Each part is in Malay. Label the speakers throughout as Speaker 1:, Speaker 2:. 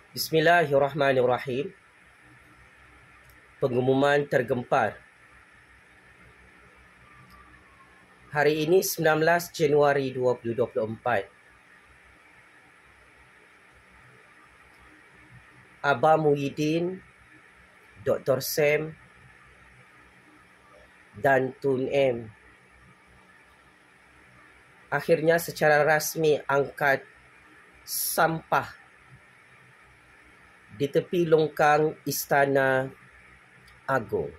Speaker 1: Bismillahirrahmanirrahim. Pengumuman tergempar. Hari ini 19 Januari 2024. Abah Muhyiddin, Dr. Sam dan Tun M akhirnya secara rasmi angkat sampah di tepi longkang Istana Agong.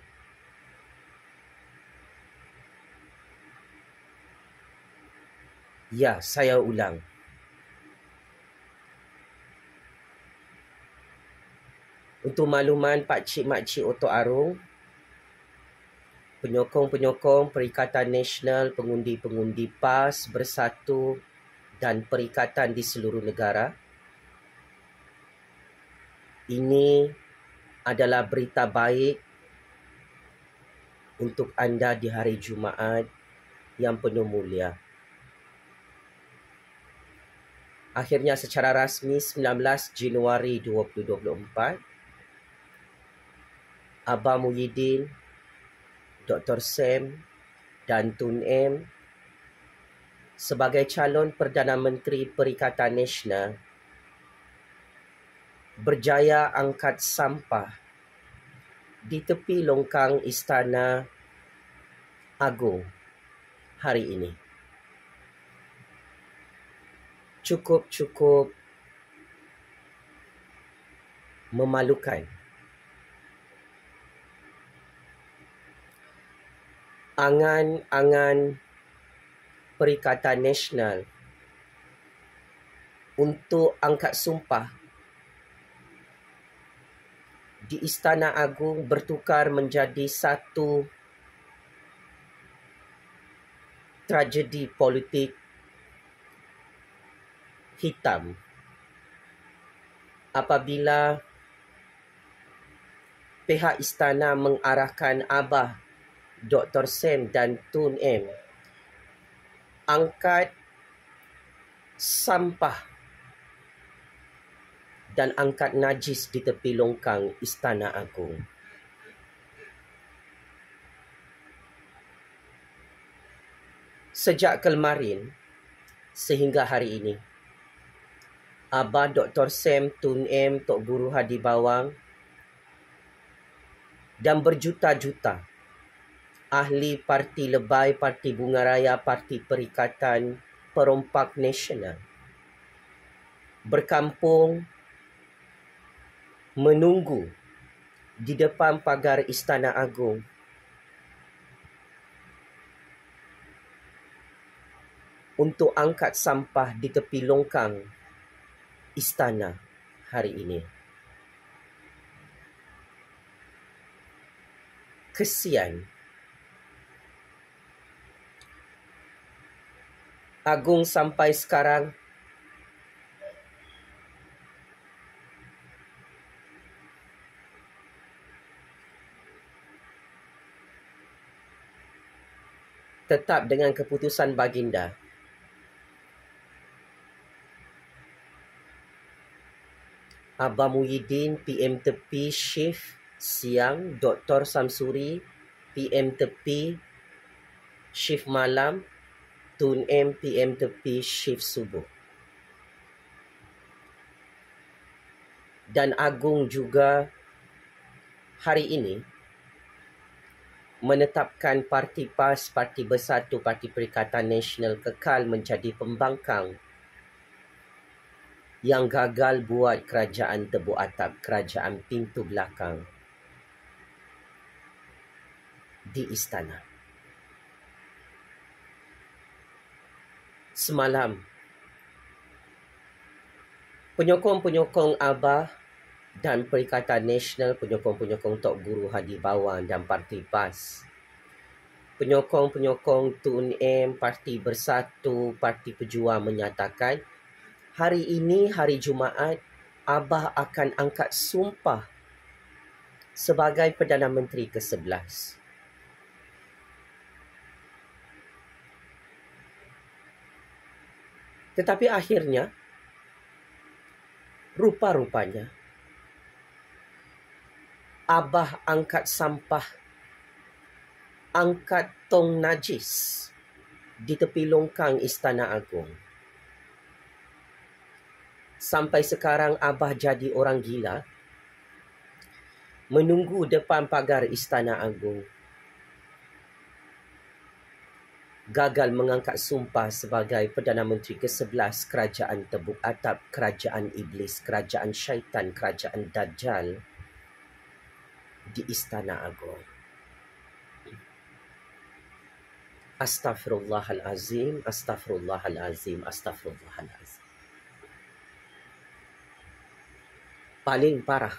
Speaker 1: Ya, saya ulang. Untuk makluman pakcik-makcik Otok Arung, penyokong-penyokong Perikatan Nasional Pengundi-Pengundi PAS Bersatu dan perikatan di seluruh negara, ini adalah berita baik untuk anda di hari Jumaat yang penuh mulia. Akhirnya secara rasmi 19 Januari 2024, Abah Muhyiddin, Dr. Sam dan Tun M sebagai calon Perdana Menteri Perikatan Nasional berjaya angkat sampah di tepi longkang Istana Agong hari ini. Cukup memalukan. Angan-angan Perikatan Nasional untuk angkat sumpah di Istana Agong bertukar menjadi satu tragedi politik hitam apabila pihak istana mengarahkan Abah Dr. Sam dan Tun M angkat sampah dan angkat najis di tepi longkang Istana Agong. Sejak kemarin sehingga hari ini, Abah Dr. Sam, Tun M, Tok Guru Hadi Bawang dan berjuta-juta ahli Parti Lebay, Parti Bunga Raya, Parti Perikatan Perompak Nasional berkampung menunggu di depan pagar Istana Agong untuk angkat sampah di tepi longkang istana hari ini. Kesian. Agong sampai sekarang tetap dengan keputusan baginda. Abah Muhyiddin PM Tepi Shift Siang, Dr. Samsuri PM Tepi Shift Malam, Tun M PM Tepi Shift Subuh. Dan Agong juga hari ini menetapkan Parti PAS, Parti Bersatu, Parti Perikatan Nasional kekal menjadi pembangkang yang gagal buat kerajaan tebuk atap, kerajaan pintu belakang di istana. Semalam, penyokong-penyokong Abah dan Perikatan Nasional, penyokong-penyokong Tok Guru Hadi Bawang dan Parti PAS, penyokong-penyokong Tun M, Parti Bersatu, Parti Pejuang menyatakan hari ini, hari Jumaat, Abah akan angkat sumpah sebagai Perdana Menteri ke-11. Tetapi akhirnya, rupa-rupanya, Abah angkat sampah, angkat tong najis di tepi longkang Istana Agung. Sampai sekarang Abah jadi orang gila, menunggu depan pagar Istana Agung. Gagal mengangkat sumpah sebagai Perdana Menteri ke-11 Kerajaan Tebuk Atap, Kerajaan Iblis, Kerajaan Syaitan, Kerajaan Dajjal di Istana Agung. Astaghfirullahalazim, astaghfirullahalazim, astaghfirullahalazim. Paling parah,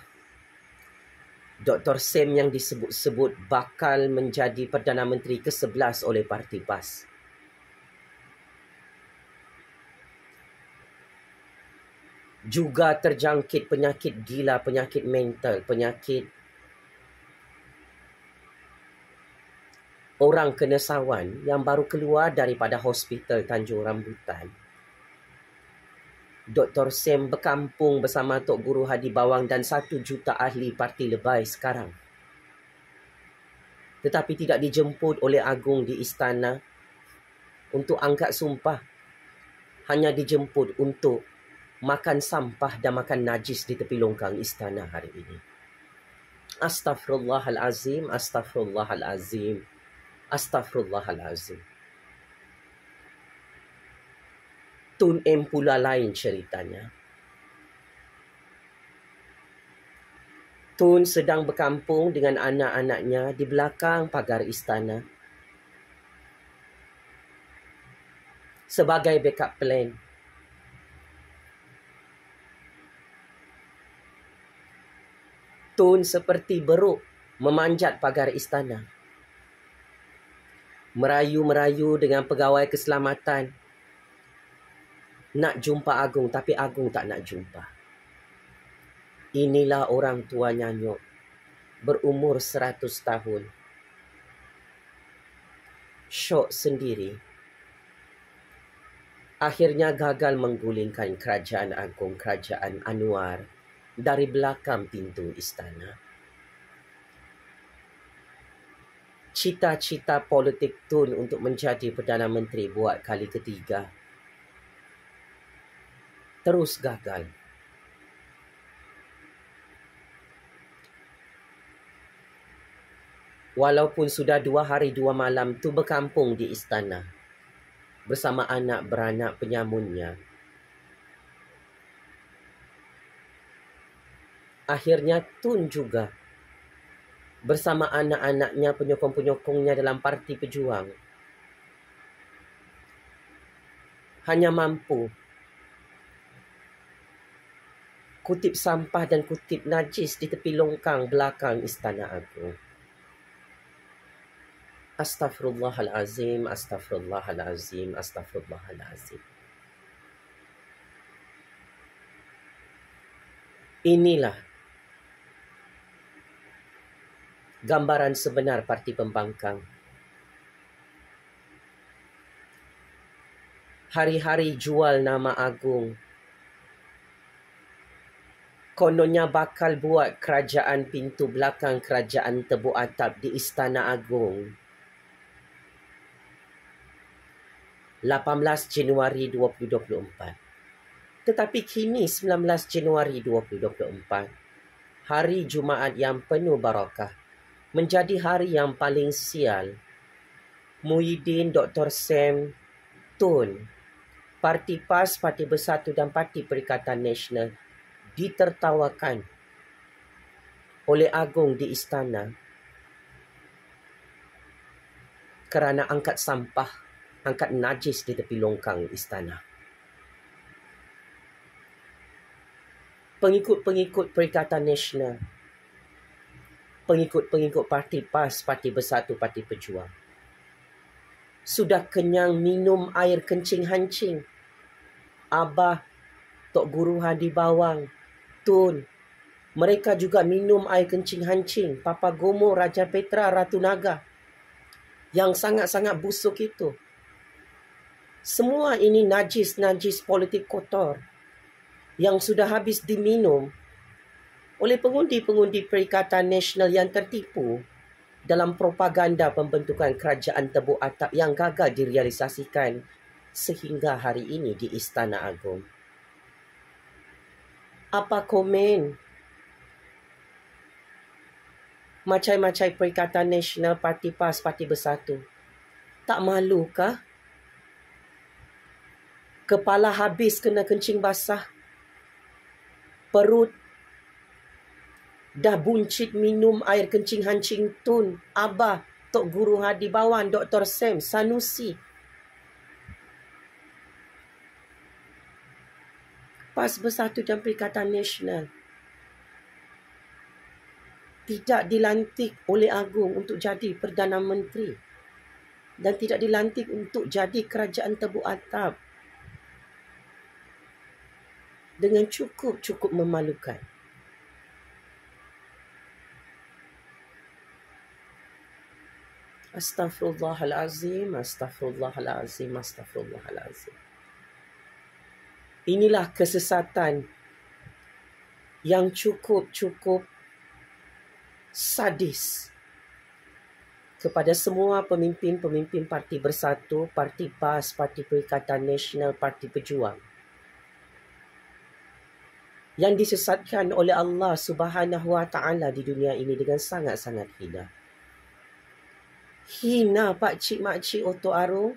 Speaker 1: Dr. Sem yang disebut-sebut bakal menjadi Perdana Menteri ke-11 oleh Parti PAS. Juga terjangkit penyakit gila, penyakit mental, penyakit orang kenesawan yang baru keluar daripada hospital Tanjung Rambutan. Dr. Sem berkampung bersama Tok Guru Hadi Bawang dan 1 juta ahli parti lebay sekarang. Tetapi tidak dijemput oleh Agung di istana untuk angkat sumpah. Hanya dijemput untuk makan sampah dan makan najis di tepi longkang istana hari ini. Astaghfirullahalazim, astaghfirullahalazim, astaghfirullahalazim. Tun M pula lain ceritanya. Tun sedang berkampung dengan anak-anaknya di belakang pagar istana sebagai backup plan. Tun seperti beruk memanjat pagar istana, merayu-merayu dengan pegawai keselamatan nak jumpa Agung, tapi Agung tak nak jumpa. Inilah orang tua Nyanyuk, berumur 100 tahun. Syok sendiri. Akhirnya gagal menggulingkan Kerajaan Agung, Kerajaan Anwar dari belakang pintu istana. Cita-cita politik Tun untuk menjadi Perdana Menteri buat kali ketiga terus gagal. Walaupun sudah 2 hari 2 malam tu berkampung di istana bersama anak beranak penyamunnya, akhirnya Tun juga bersama anak-anaknya, penyokong-penyokongnya dalam Parti Pejuang hanya mampu kutip sampah dan kutip najis di tepi longkang belakang Istana Agung. Astaghfirullahalazim, astaghfirullahalazim, astaghfirullahalazim. Inilah gambaran sebenar Parti Pembangkang. Hari-hari jual nama Agung. Kononnya bakal buat kerajaan pintu belakang Kerajaan Tebuk Atap di Istana Agung 18 Januari 2024. Tetapi kini 19 Januari 2024, hari Jumaat yang penuh barakah, menjadi hari yang paling sial. Muhyiddin, Dr. Sem, Tun, Parti PAS, Parti Bersatu dan Parti Perikatan Nasional ditertawakan oleh Agung di istana kerana angkat sampah, angkat najis di tepi longkang istana. Pengikut-pengikut Perikatan Nasional, pengikut-pengikut Parti PAS, Parti Bersatu, Parti Pejuang sudah kenyang minum air kencing hancing. Abah, Tok Guru Hadi Bawang, Tun, mereka juga minum air kencing hancing Papa Gomo, Raja Petra, Ratu Naga yang sangat-sangat busuk itu. Semua ini najis-najis politik kotor yang sudah habis diminum oleh pengundi-pengundi Perikatan Nasional yang tertipu dalam propaganda pembentukan kerajaan tebuk atap yang gagal direalisasikan sehingga hari ini di Istana Agung. Apa komen macam-macam Perikatan Nasional, Parti PAS, Parti Bersatu? Tak malukah? Kepala habis kena kencing basah. Perut dah buncit minum air kencing hancing tun. Abah, Tok Guru Hadi Bawang, Dr. Sam Sanusi. PAS Bersatu dan Perikatan Nasional tidak dilantik oleh Agung untuk jadi Perdana Menteri dan tidak dilantik untuk jadi kerajaan tebuk atap. Dengan cukup memalukan. Astaghfirullahalazim, astaghfirullahalazim, astaghfirullahalazim. Inilah kesesatan yang cukup sadis kepada semua pemimpin-pemimpin Parti Bersatu, Parti PAS, Parti Perikatan Nasional, Parti Pejuang yang disesatkan oleh Allah Subhanahu Wa Taala di dunia ini dengan sangat-sangat hina. Hina pakcik makcik Oto Arung,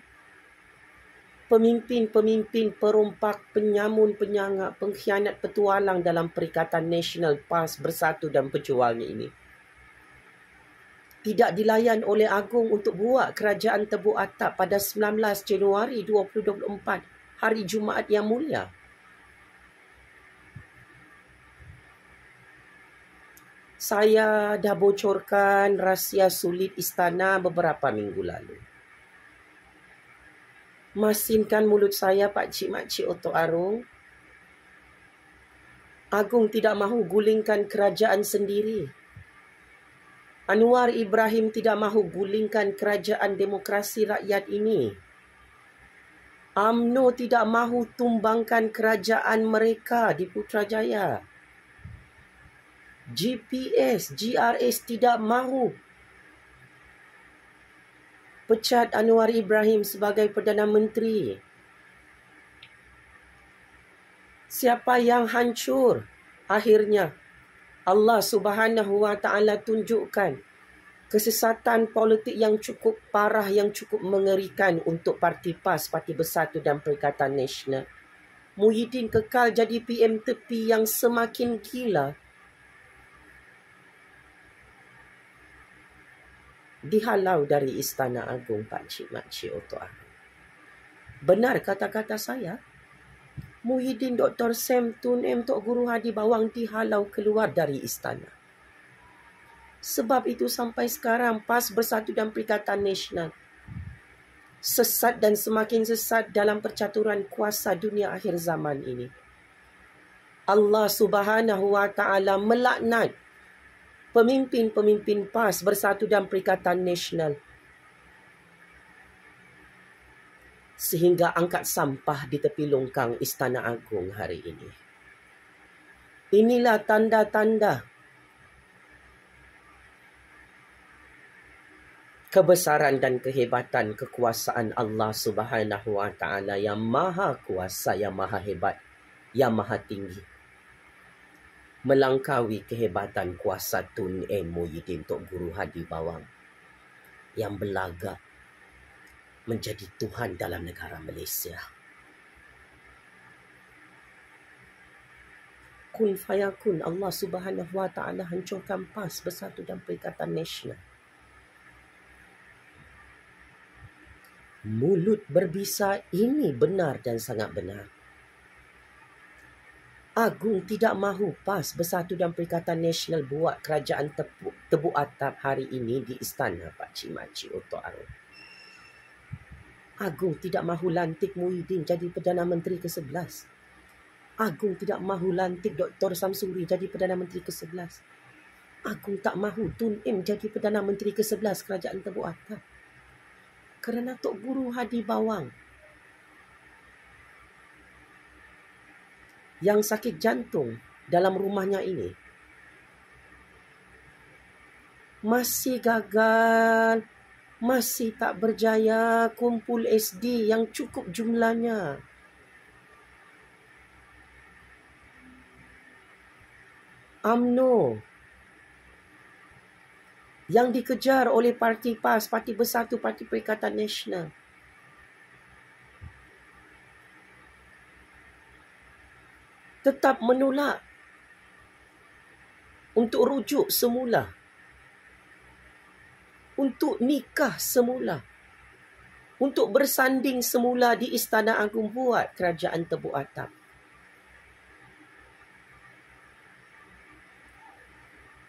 Speaker 1: pemimpin-pemimpin perompak, penyamun, penyangak, pengkhianat, petualang dalam Perikatan Nasional, PAS, Bersatu dan Pejuang ini. Tidak dilayan oleh Agung untuk buat kerajaan tebuk atap pada 19 Januari 2024, hari Jumaat yang mulia. Saya dah bocorkan rahsia sulit istana beberapa minggu lalu. Masinkan mulut saya, pakcik makcik Oto Arung. Agung tidak mahu gulingkan kerajaan sendiri. Anwar Ibrahim tidak mahu gulingkan kerajaan demokrasi rakyat ini. UMNO tidak mahu tumbangkan kerajaan mereka di Putrajaya. GPS, GRS tidak mahu pecat Anwar Ibrahim sebagai Perdana Menteri. Siapa yang hancur? Akhirnya Allah Subhanahu Wa Taala tunjukkan kesesatan politik yang cukup parah, yang cukup mengerikan untuk Parti PAS, Parti Bersatu dan Perikatan Nasional. Muhyiddin kekal jadi PM tepi yang semakin gila. Dihalau dari Istana Agung, pakcik makcik Oto Arung. Benar kata-kata saya? Muhyiddin, Dr. Sam Tun M, Tok Guru Hadi Bawang dihalau keluar dari istana. Sebab itu sampai sekarang PAS Bersatu dan Perikatan Nasional sesat dan semakin sesat dalam percaturan kuasa dunia akhir zaman ini. Allah Subhanahu Wa Taala melaknat pemimpin-pemimpin PAS Bersatu dan Perikatan Nasional sehingga angkat sampah di tepi longkang Istana Agung hari ini. Inilah tanda-tanda kebesaran dan kehebatan kekuasaan Allah Subhanahu Wa Taala yang maha kuasa, yang maha hebat, yang maha tinggi, melangkaui kehebatan kuasa Tun M Muhyiddin Tok Guru Hadi Bawang yang berlagak menjadi Tuhan dalam negara Malaysia. Kun fayakun, Allah Subhanahu Wa Taala hancurkan PAS Bersatu dan Perikatan Nasional. Mulut berbisa ini benar dan sangat benar. Agung tidak mahu PAS Bersatu dan Perikatan Nasional buat kerajaan tebuk atap hari ini di istana pakcik makcik Oto Arung. Agung tidak mahu lantik Muhyiddin jadi Perdana Menteri ke-11. Agung tidak mahu lantik Dr. Samsuri jadi Perdana Menteri ke-11. Agung tak mahu Tun M jadi Perdana Menteri ke-11 kerajaan tebuk atap. Kerana Tok Guru Hadi Bawang yang sakit jantung dalam rumahnya ini masih gagal, masih tak berjaya kumpul SD yang cukup jumlahnya. UMNO yang dikejar oleh Parti PAS, Parti Bersatu, Parti Perikatan Nasional. Tetap menolak untuk rujuk semula, untuk nikah semula, untuk bersanding semula di Istana Agung buat kerajaan tebuk atap.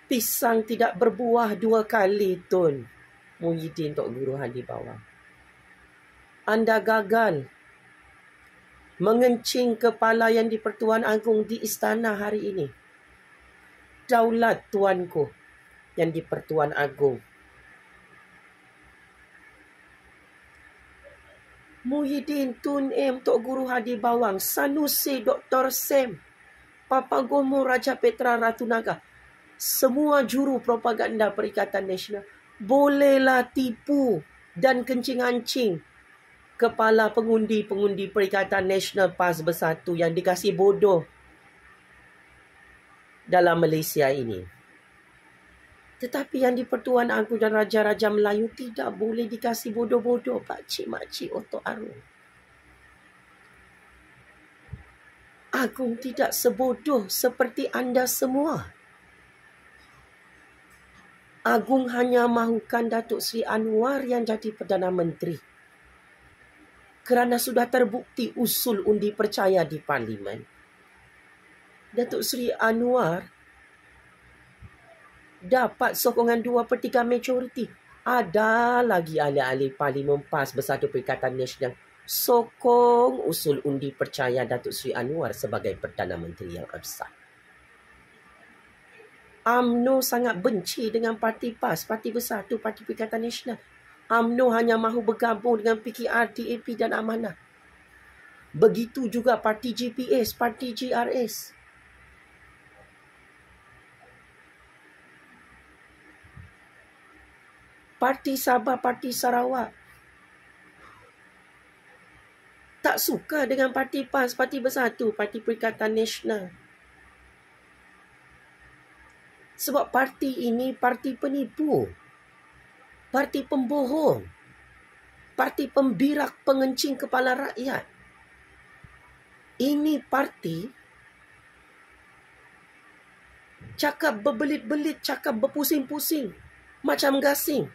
Speaker 1: Pisang tidak berbuah 2 kali, Tun Muhyiddin Tok Guru Hadi Bawang. Anda gagal mengencing kepala yang di-Pertuan Agong di istana hari ini. Daulat tuanku yang di-Pertuan Agong. Muhyiddin, Tun M, Tok Guru Hadi Bawang, Sanusi, Dr. Sam, Papa Gomo, Raja Petra Ratunaga, semua juru propaganda Perikatan Nasional bolehlah tipu dan kencing-ancing kepala pengundi-pengundi Perikatan Nasional PAS Bersatu yang dikasih bodoh dalam Malaysia ini. Tetapi yang di-Pertuan Agong dan Raja-Raja Melayu tidak boleh dikasih bodoh-bodoh, pakcik-makcik Otok Arung. Agong tidak sebodoh seperti anda semua. Agong hanya mahukan Datuk Seri Anwar yang jadi Perdana Menteri. Kerana sudah terbukti usul undi percaya di Parlimen. Datuk Seri Anwar dapat sokongan 2/3 majoriti. Ada lagi ahli-ahli Parlimen PAS Bersatu Perikatan Nasional sokong usul undi percaya Datuk Seri Anwar sebagai Perdana Menteri yang absah. UMNO sangat benci dengan Parti PAS, Parti Bersatu, Parti Perikatan Nasional. UMNO hanya mahu bergabung dengan PKR, DAP dan Amanah. Begitu juga Parti GPS, Parti GRS. Parti Sabah, Parti Sarawak. Tak suka dengan Parti PAS, Parti Bersatu, Parti Perikatan Nasional. Sebab parti ini parti penipu, parti pembohong, parti pembirak pengencing kepala rakyat. Ini parti cakap berbelit-belit, cakap berpusing-pusing, macam gasing.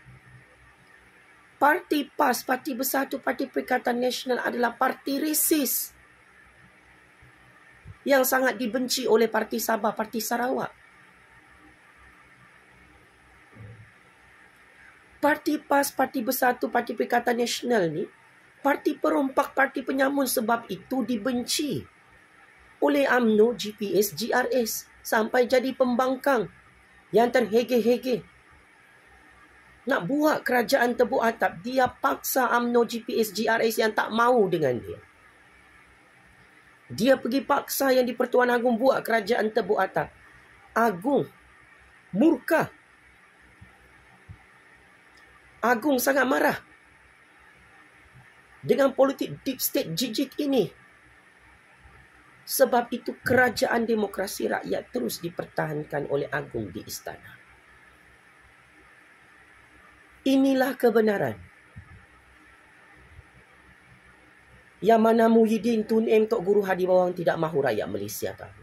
Speaker 1: Parti PAS, Parti Bersatu, Parti Perikatan Nasional adalah parti resis yang sangat dibenci oleh Parti Sabah, Parti Sarawak. Parti PAS, Parti Bersatu, Parti Perikatan Nasional ni parti perompak, parti penyamun, sebab itu dibenci oleh UMNO, GPS, GRS sampai jadi pembangkang yang terhege-hege. Nak buat kerajaan tebuk atap, dia paksa UMNO, GPS, GRS yang tak mau dengan dia. Dia pergi paksa yang di-Pertuan Agong buat kerajaan tebuk atap. Agong murka. Agong sangat marah dengan politik deep state jijik ini. Sebab itu kerajaan demokrasi rakyat terus dipertahankan oleh Agong di istana. Inilah kebenaran. Yang mana Muhyiddin, Tun M, Tok Guru Hadi Bawang tidak mahu rakyat Malaysia tahu.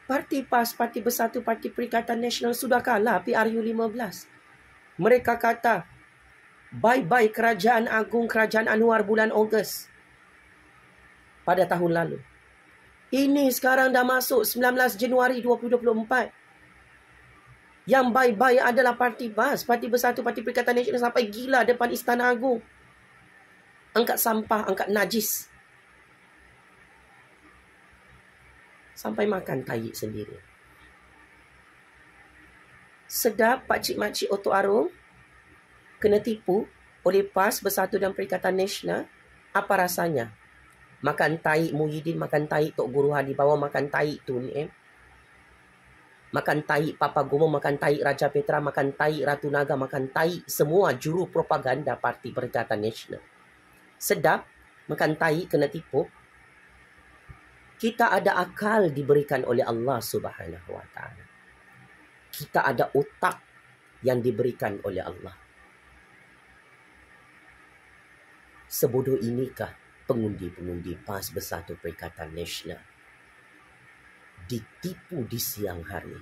Speaker 1: Parti PAS, Parti Bersatu, Parti Perikatan Nasional sudah kalah PRU 15. Mereka kata, bye-bye Kerajaan Agong Kerajaan Anwar bulan Ogos pada tahun lalu. Ini sekarang dah masuk 19 Januari 2024. Yang bye-bye adalah Parti PAS, Parti Bersatu, Parti Perikatan Nasional sampai gila depan Istana Agong. Angkat sampah, angkat najis. Sampai makan tahi sendiri. Sedap pakcik-makcik Otok Arung kena tipu oleh PAS Bersatu dan Perikatan Nasional. Apa rasanya? Makan tahi Muhyiddin, makan tahi Tok Guru Hadi Bawang, makan tahi Tun M. Makan tai Papa Gomo, makan tai Raja Petra, makan tai Ratu Naga, makan tai semua juru propaganda Parti Perikatan Nasional. Sedap, makan tai kena tipu. Kita ada akal diberikan oleh Allah Subhanahu Wa Taala. Kita ada otak yang diberikan oleh Allah. Sebodoh inikah pengundi-pengundi PAS Bersatu Perikatan Nasional ditipu di siang hari?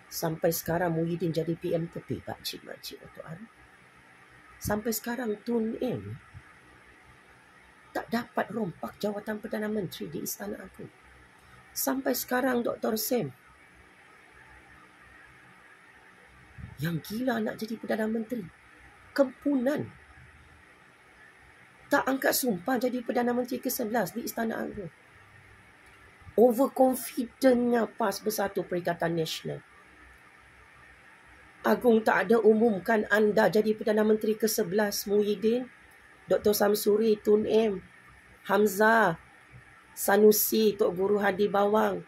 Speaker 1: Sampai sekarang Muhyiddin jadi PM tepi Pak Cik Makcik Dato' Arif. Sampai sekarang Tun M tak dapat rompak jawatan Perdana Menteri di Istana Agung. Sampai sekarang Dr. Sam yang gila nak jadi Perdana Menteri, kempunan, tak angkat sumpah jadi Perdana Menteri ke-11 di Istana Agung. Overconfidentnya PAS Bersatu Perikatan Nasional. Agung tak ada umumkan anda jadi Perdana Menteri ke-11, Muhyiddin, Dr. Samsuri, Tun M, Hamzah, Sanusi, Tok Guru Hadi Bawang,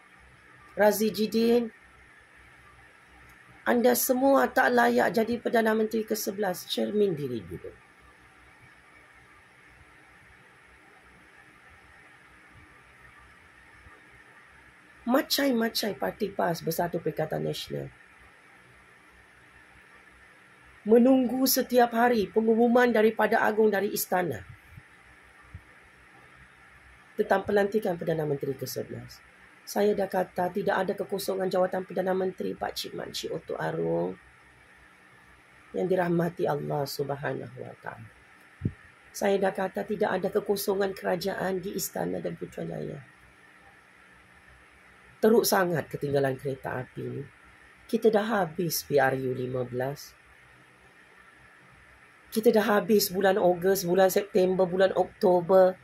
Speaker 1: Razi Jidin. Anda semua tak layak jadi Perdana Menteri ke-11. Cermin diri dulu. Macai-macai parti PAS Bersatu Perikatan Nasional menunggu setiap hari pengumuman daripada Agung dari Istana tentang pelantikan Perdana Menteri ke-11. Saya dah kata tidak ada kekosongan jawatan Perdana Menteri Pak Cik Makcik Dato' Arung yang dirahmati Allah Subhanahu Wa Taala. Saya dah kata tidak ada kekosongan kerajaan di Istana dan Putrajaya. Teruk sangat ketinggalan kereta api ni. Kita dah habis PRU 15. Kita dah habis bulan Ogos, bulan September, bulan Oktober,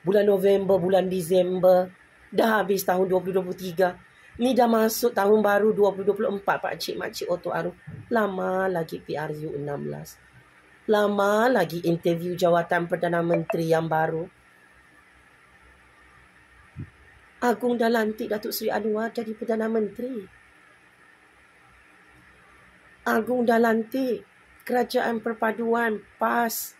Speaker 1: bulan November, bulan Disember. Dah habis tahun 2023. Ni dah masuk tahun baru 2024 Pak Cik Makcik Dato' Arung. Lama lagi PRU 16. Lama lagi interview jawatan Perdana Menteri yang baru. Agung dah lantik Datuk Seri Anwar jadi Perdana Menteri. Agung dah lantik Kerajaan Perpaduan PAS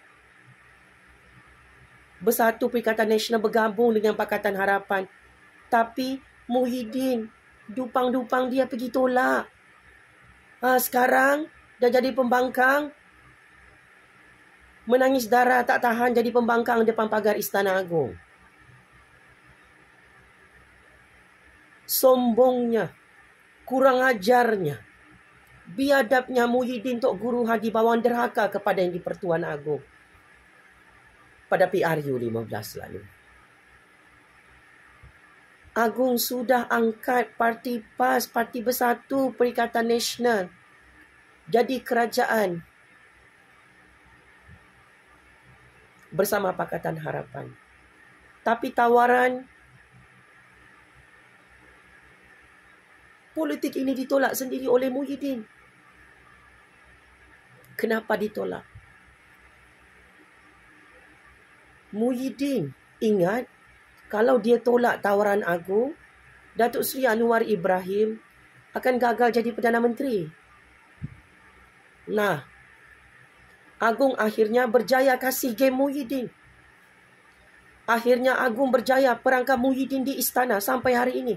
Speaker 1: Bersatu Perikatan Nasional bergabung dengan Pakatan Harapan. Tapi Muhyiddin, dupang-dupang dia pergi tolak. Sekarang dah jadi pembangkang. Menangis darah tak tahan jadi pembangkang depan pagar Istana Agung. Sombongnya, kurang ajarnya, biadabnya Muhyiddin Tok Guru Hadi Bawang derhaka kepada yang di-Pertuan Agong pada PRU 15 lalu. Agung sudah angkat parti PAS, Parti Bersatu Perikatan Nasional, jadi kerajaan bersama Pakatan Harapan. Tapi tawaran politik ini ditolak sendiri oleh Muhyiddin. Kenapa ditolak? Muhyiddin ingat, kalau dia tolak tawaran Agung, Datuk Seri Anwar Ibrahim akan gagal jadi Perdana Menteri. Nah, Agung akhirnya berjaya kasih game Muhyiddin. Akhirnya Agung berjaya perangkap Muhyiddin di istana sampai hari ini.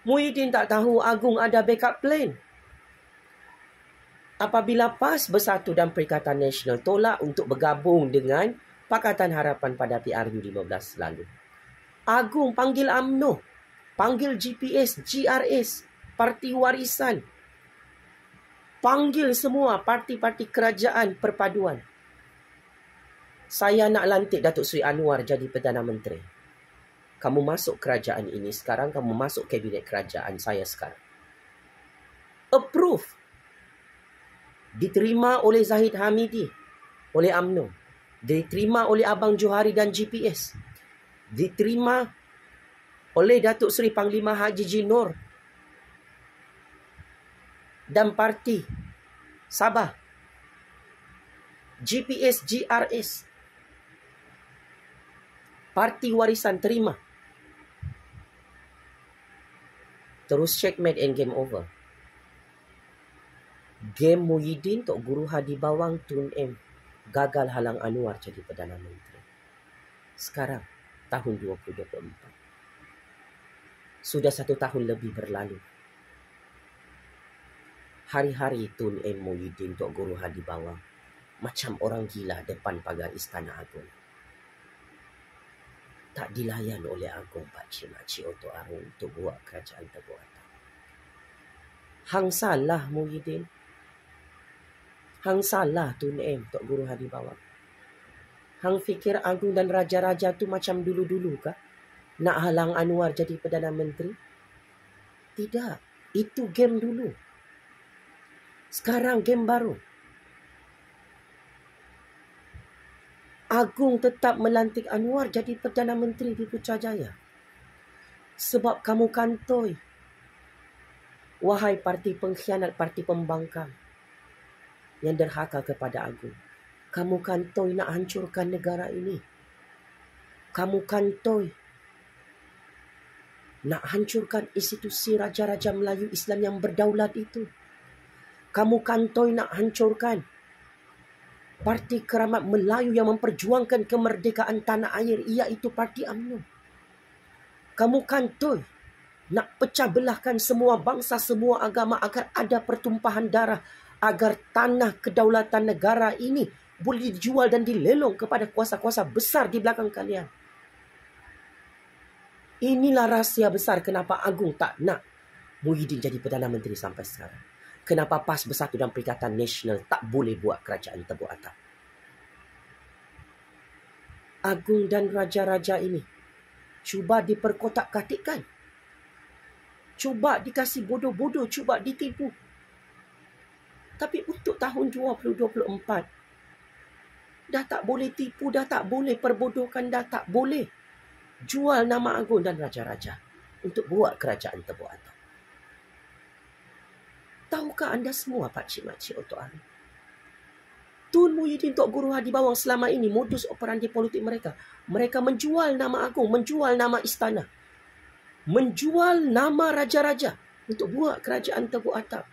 Speaker 1: Muhyiddin tak tahu Agung ada backup plan. Apabila PAS Bersatu dan Perikatan Nasional tolak untuk bergabung dengan Pakatan Harapan pada PRU 15 lalu, Agung panggil UMNO, panggil GPS, GRS, Parti Warisan, panggil semua parti-parti kerajaan perpaduan. Saya nak lantik Datuk Seri Anwar jadi Perdana Menteri. Kamu masuk kerajaan ini sekarang, kamu masuk kabinet kerajaan saya sekarang. Approve. Diterima oleh Zahid Hamidi, oleh UMNO. Diterima oleh Abang Johari dan GPS. Diterima oleh Datuk Seri Panglima Haji Jinur dan Parti Sabah. GPS, GRS, Parti Warisan terima. Terus checkmate and game over. Game Muhyiddin Tok Guru Hadi Bawang Tun M gagal halang Anwar jadi Perdana Menteri. Sekarang tahun 2024. Sudah 1 tahun lebih berlalu. Hari-hari Tun M Muhyiddin Tok Guru Hadi Bawang macam orang gila depan pagar Istana Agung. Tak dilayan oleh Agung Pakcik-makcik Oto Arun untuk buat kerajaan terbuatan. Hang salah Muhyiddin. Hang salah Tun M Tok Guru Hadi Bawang. Hang fikir Agung dan Raja-Raja tu macam dulu-dulu kah? Nak halang Anwar jadi Perdana Menteri? Tidak. Itu game dulu. Sekarang game baru. Agung tetap melantik Anwar jadi Perdana Menteri di Putrajaya. Sebab kamu kantoi. Wahai parti pengkhianat, parti pembangkang yang derhaka kepada Agung. Kamu kantoi nak hancurkan negara ini. Kamu kantoi nak hancurkan institusi Raja-Raja Melayu Islam yang berdaulat itu. Kamu kantoi nak hancurkan Parti Keramat Melayu yang memperjuangkan kemerdekaan tanah air, iaitu Parti UMNO. Kamu kantoi nak pecah belahkan semua bangsa, semua agama agar ada pertumpahan darah, agar tanah kedaulatan negara ini boleh dijual dan dilelong kepada kuasa-kuasa besar di belakang kalian. Inilah rahsia besar kenapa Agung tak nak Muhyiddin jadi Perdana Menteri sampai sekarang. Kenapa PAS Bersatu dan Perikatan Nasional tak boleh buat kerajaan terbuatan. Agung dan raja-raja ini cuba diperkotak-katikkan. Cuba dikasih bodoh-bodoh, cuba ditipu. Tapi untuk tahun 2024, dah tak boleh tipu, dah tak boleh perbodohkan, dah tak boleh jual nama Agung dan raja-raja untuk buat kerajaan terbuatan. Tahukah anda semua, pakcik-makcik Oto Arun? Tun Muhyiddin Tok Guru Hadi Bawang selama ini modus operandi politik mereka. Mereka menjual nama Agung, menjual nama istana, menjual nama raja-raja untuk buat kerajaan Teguh Atap.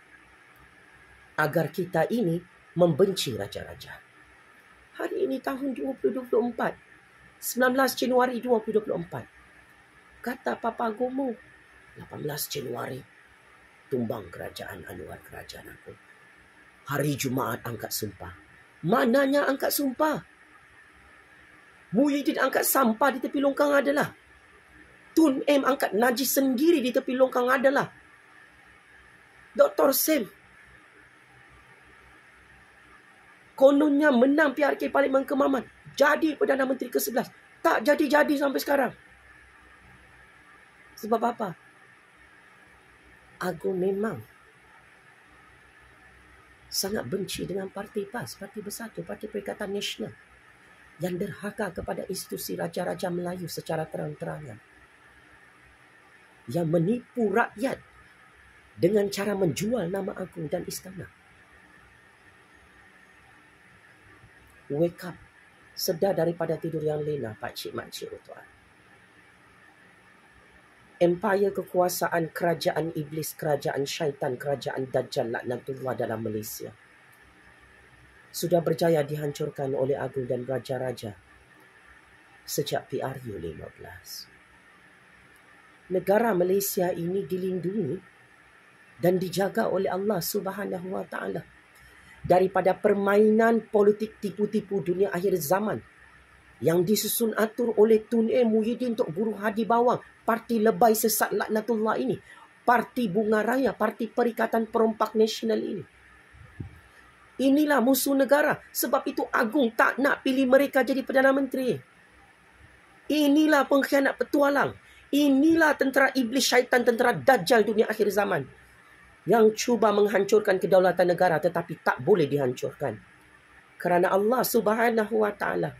Speaker 1: Agar kita ini membenci raja-raja. Hari ini tahun 2024, 19 Januari 2024. Kata Papa Gomo, 18 Januari tumbang kerajaan Anwar, kerajaan Agung. Hari Jumaat angkat sumpah. Mananya angkat sumpah? Muhyiddin angkat sampah di tepi longkang adalah. Tun M angkat najis sendiri di tepi longkang adalah. Dr. Sem kononnya menang PRK Parlimen Kemaman, jadi Perdana Menteri ke-11. Tak jadi-jadi sampai sekarang. Sebab apa? Agung memang sangat benci dengan Parti PAS, Parti Bersatu, Parti Perikatan Nasional yang derhaka kepada institusi Raja-Raja Melayu secara terang-terangan. Yang menipu rakyat dengan cara menjual nama Agung dan istana. Wake up. Sedar daripada tidur yang lena, pakcik-makcik Oto Arun. Empire kekuasaan kerajaan iblis, kerajaan syaitan, kerajaan Dajjal laknatullah dalam Malaysia sudah berjaya dihancurkan oleh Agung dan raja-raja sejak PRU 15. Negara Malaysia ini dilindungi dan dijaga oleh Allah Subhanahu Wa Taala daripada permainan politik tipu-tipu dunia akhir zaman yang disusun atur oleh Tun M Muhyiddin Tok Guru Hadi Bawang, parti lebay sesat laknatullah ini, parti bunga raya, parti Perikatan Perompak Nasional ini. Inilah musuh negara. Sebab itu Agung tak nak pilih mereka jadi Perdana Menteri. Inilah pengkhianat petualang. Inilah tentera iblis syaitan, tentera Dajjal dunia akhir zaman yang cuba menghancurkan kedaulatan negara tetapi tak boleh dihancurkan. Kerana Allah Subhanahu Wa Taala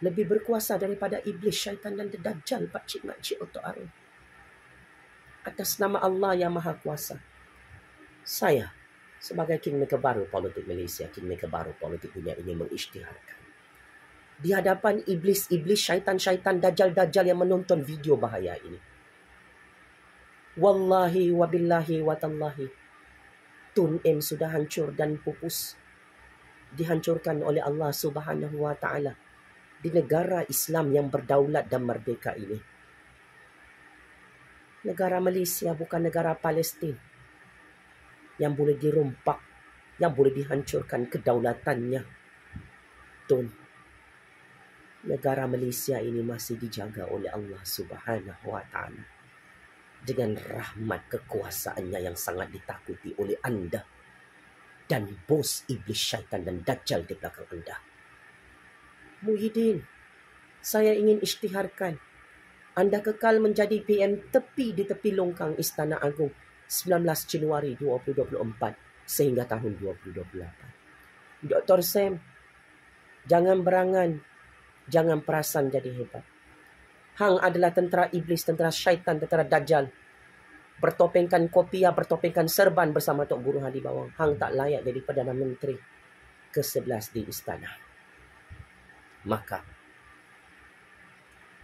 Speaker 1: lebih berkuasa daripada iblis, syaitan dan Dajjal, pakcik-makcik Oto Arun. Atas nama Allah yang Maha Kuasa, saya sebagai Kingmaker baru politik Malaysia, Kingmaker baru politik dunia ini mengisytiharkan di hadapan iblis-iblis, syaitan-syaitan, Dajjal-Dajjal yang menonton video bahaya ini. Wallahi wabillahi watallahi, Tun M sudah hancur dan pupus. Dihancurkan oleh Allah Subhanahu wa Ta'ala di negara Islam yang berdaulat dan merdeka ini. Negara Malaysia bukan negara Palestin yang boleh dirompak, yang boleh dihancurkan kedaulatannya. Tun, negara Malaysia ini masih dijaga oleh Allah Subhanahu wa Ta'ala dengan rahmat kekuasaannya yang sangat ditakuti oleh anda dan bos iblis syaitan dan dajjal di belakang anda. Muhyiddin, saya ingin isytiharkan anda kekal menjadi PM di tepi longkang Istana Agung 19 Januari 2024 sehingga tahun 2028. Dr. Sam, jangan berangan, jangan perasan jadi hebat. Hang adalah tentera iblis, tentera syaitan, tentera dajjal. Bertopengkan kopiah, bertopengkan serban bersama Tok Guru Hadi Bawang. Hang tak layak jadi Perdana Menteri ke-11 di istana. Maka,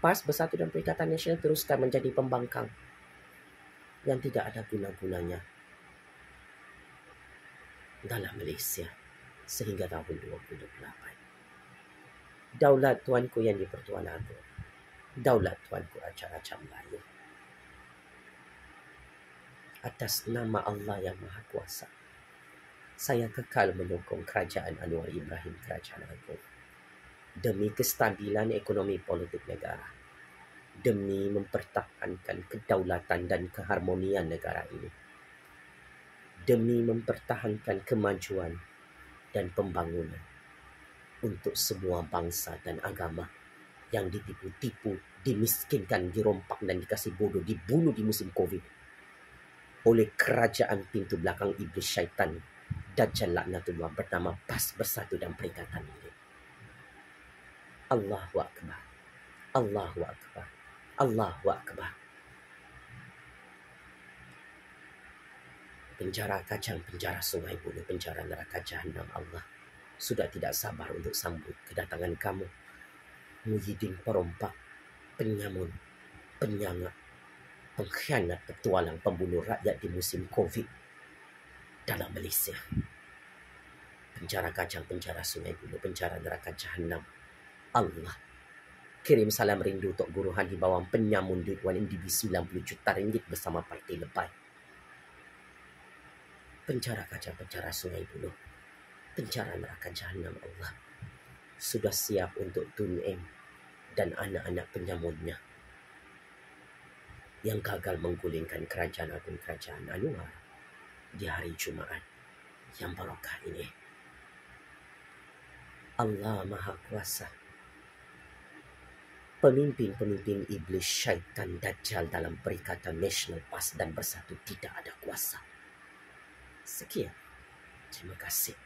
Speaker 1: PAS Bersatu dan Perikatan Nasional teruskan menjadi pembangkang yang tidak ada guna-gunanya dalam Malaysia sehingga tahun 2028. Daulat Tuanku yang di-Pertuan Agong, daulat Tuanku Raja-Raja Melayu. Atas nama Allah yang Maha Kuasa, saya kekal menyokong Kerajaan Anwar Ibrahim Kerajaan Agong demi kestabilan ekonomi politik negara, demi mempertahankan kedaulatan dan keharmonian negara ini, demi mempertahankan kemajuan dan pembangunan untuk semua bangsa dan agama yang ditipu-tipu, dimiskinkan, dirompak dan dikasih bodoh, dibunuh di musim Covid oleh kerajaan pintu belakang iblis syaitan Dajjal laknatullah bernama PAS Bersatu dan Perikatan ini. Allahu Akbar, Allahu Akbar, Allahu Akbar. Penjara Kajang, penjara Sungai Buloh, penjara neraka Jahanam, Allah sudah tidak sabar untuk sambut kedatangan kamu, Muhyiddin perompak, penyamun, penyangak, pengkhianat, petualang, pembunuh rakyat di musim Covid dalam Malaysia. Penjara Kajang, penjara Sungai Buloh, penjara neraka Jahanam, Allah. Kirim salam rindu Tok Guru Hadi Bawang, penyamun duit NDB 90 juta ringgit bersama Parti Lebay. Penjara Kajang, penjara Sungai Buloh, penjara neraka Jahanam, Allah sudah siap untuk Tun M dan anak-anak penyamunnya yang gagal menggulingkan Kerajaan Agung Kerajaan Anwar di hari Jumaat yang barokah ini. Allah Maha Kuasa. Pemimpin-pemimpin iblis syaitan dajjal dalam Perikatan Nasional PAS dan Bersatu tidak ada kuasa. Sekian. Terima kasih.